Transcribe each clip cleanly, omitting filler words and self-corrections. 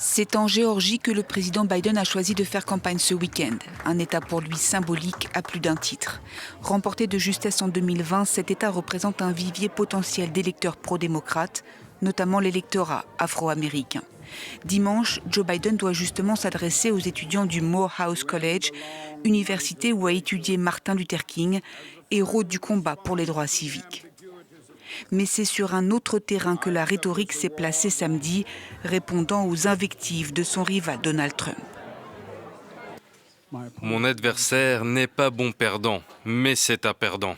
C'est en Géorgie que le président Biden a choisi de faire campagne ce week-end. Un État pour lui symbolique à plus d'un titre. Remporté de justesse en 2020, cet État représente un vivier potentiel d'électeurs pro-démocrates, notamment l'électorat afro-américain. Dimanche, Joe Biden doit justement s'adresser aux étudiants du Morehouse College, université où a étudié Martin Luther King, héros du combat pour les droits civiques. Mais c'est sur un autre terrain que la rhétorique s'est placée samedi, répondant aux invectives de son rival Donald Trump. Mon adversaire n'est pas bon perdant, mais c'est un perdant.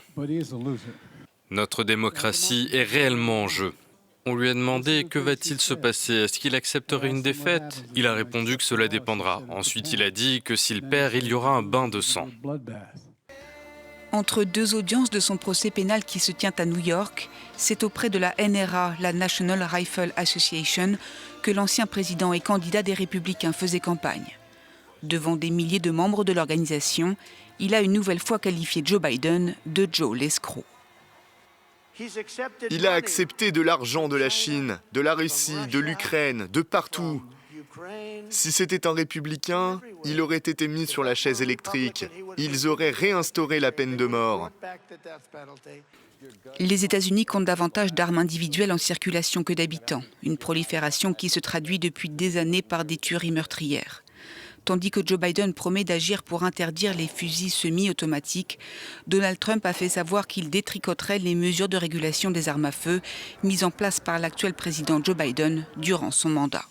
Notre démocratie est réellement en jeu. On lui a demandé que va-t-il se passer, est-ce qu'il accepterait une défaite? Il a répondu que cela dépendra. Ensuite, il a dit que s'il perd, il y aura un bain de sang. Entre deux audiences de son procès pénal qui se tient à New York, c'est auprès de la NRA, la National Rifle Association, que l'ancien président et candidat des Républicains faisait campagne. Devant des milliers de membres de l'organisation, il a une nouvelle fois qualifié Joe Biden de Joe l'escroc. Il a accepté de l'argent de la Chine, de la Russie, de l'Ukraine, de partout. Si c'était un républicain, il aurait été mis sur la chaise électrique. Ils auraient réinstauré la peine de mort. Les États-Unis comptent davantage d'armes individuelles en circulation que d'habitants, une prolifération qui se traduit depuis des années par des tueries meurtrières. Tandis que Joe Biden promet d'agir pour interdire les fusils semi-automatiques, Donald Trump a fait savoir qu'il détricoterait les mesures de régulation des armes à feu mises en place par l'actuel président Joe Biden durant son mandat.